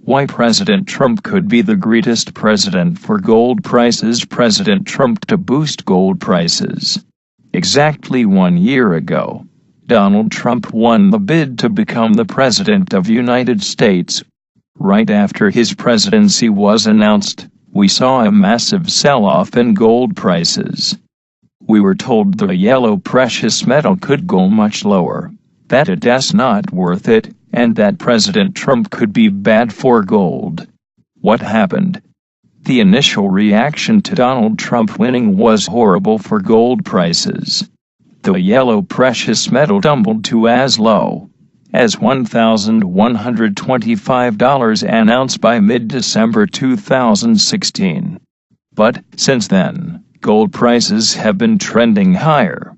Why President Trump could be the greatest president for gold prices. President Trump to boost gold prices. Exactly 1 year ago, Donald Trump won the bid to become the President of the United States. Right after his presidency was announced, we saw a massive sell-off in gold prices. We were told the yellow precious metal could go much lower, that it's not worth it, and that President Trump could be bad for gold. What happened? The initial reaction to Donald Trump winning was horrible for gold prices. The yellow precious metal tumbled to as low as $1,125 an ounce by mid-December 2016. But, since then, gold prices have been trending higher.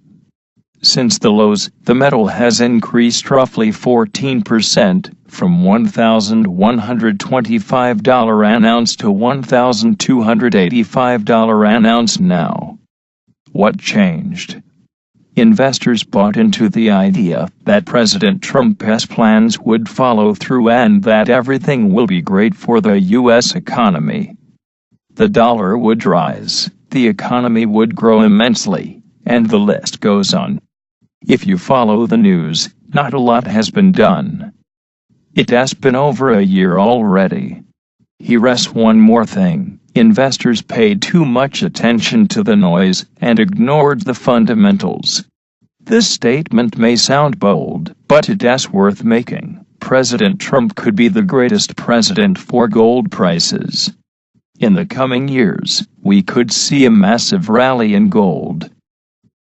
Since the lows, the metal has increased roughly 14%, from $1,125 an ounce to $1,285 an ounce now. What changed? Investors bought into the idea that President Trump's plans would follow through and that everything will be great for the U.S. economy. The dollar would rise, the economy would grow immensely, and the list goes on. If you follow the news, not a lot has been done. It has been over a year already. Here's one more thing. Investors paid too much attention to the noise and ignored the fundamentals. This statement may sound bold, but it's worth making. President Trump could be the greatest president for gold prices. In the coming years, we could see a massive rally in gold.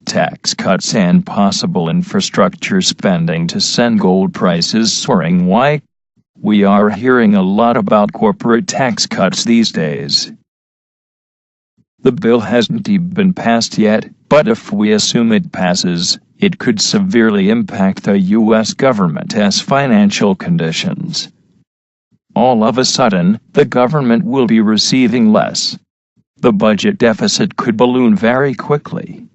Tax cuts and possible infrastructure spending to send gold prices soaring. Why? We are hearing a lot about corporate tax cuts these days. The bill hasn't been passed yet, but if we assume it passes, it could severely impact the U.S. government's financial conditions. All of a sudden, the government will be receiving less. The budget deficit could balloon very quickly.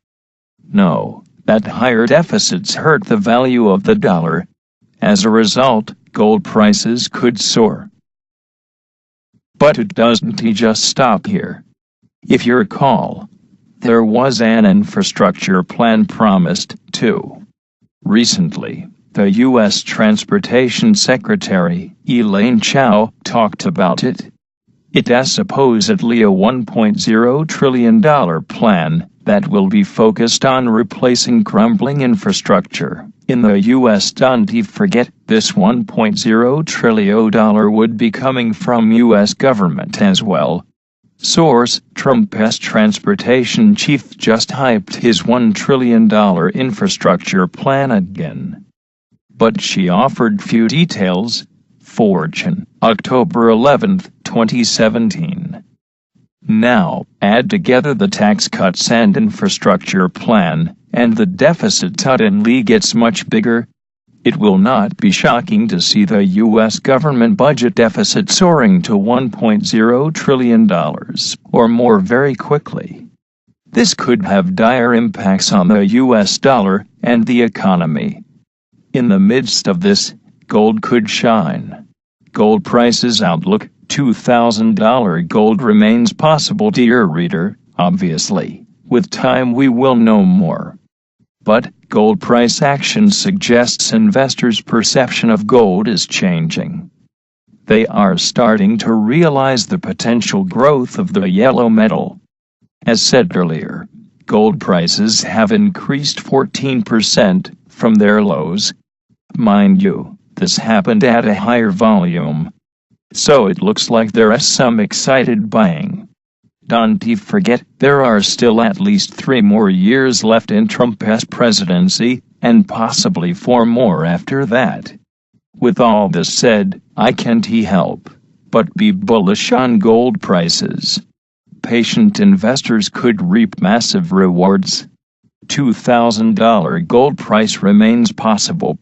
No, that higher deficits hurt the value of the dollar. As a result, gold prices could soar. But it doesn't just stop here. If you recall, there was an infrastructure plan promised, too. Recently, the U.S. Transportation Secretary, Elaine Chao, talked about it. It's supposedly a $1.0 trillion plan that will be focused on replacing crumbling infrastructure in the U.S. Don't forget, this $1.0 trillion would be coming from U.S. government as well. Source: Trump's transportation chief just hyped his $1 trillion infrastructure plan again. But she offered few details. Fortune, October 11, 2017. Now, add together the tax cuts and infrastructure plan, and the deficit suddenly gets much bigger. It will not be shocking to see the U.S. government budget deficit soaring to $1.0 trillion or more very quickly. This could have dire impacts on the U.S. dollar and the economy. In the midst of this, gold could shine. Gold prices outlook: $2,000 gold remains possible, dear reader, obviously. With time we will know more. But, gold price action suggests investors' perception of gold is changing. They are starting to realize the potential growth of the yellow metal. As said earlier, gold prices have increased 14% from their lows. Mind you, this happened at a higher volume. So it looks like there is some excited buying. Don't forget, there are still at least 3 more years left in Trump's presidency, and possibly 4 more after that. With all this said, I can't help but be bullish on gold prices. Patient investors could reap massive rewards. $2,000 gold price remains possible.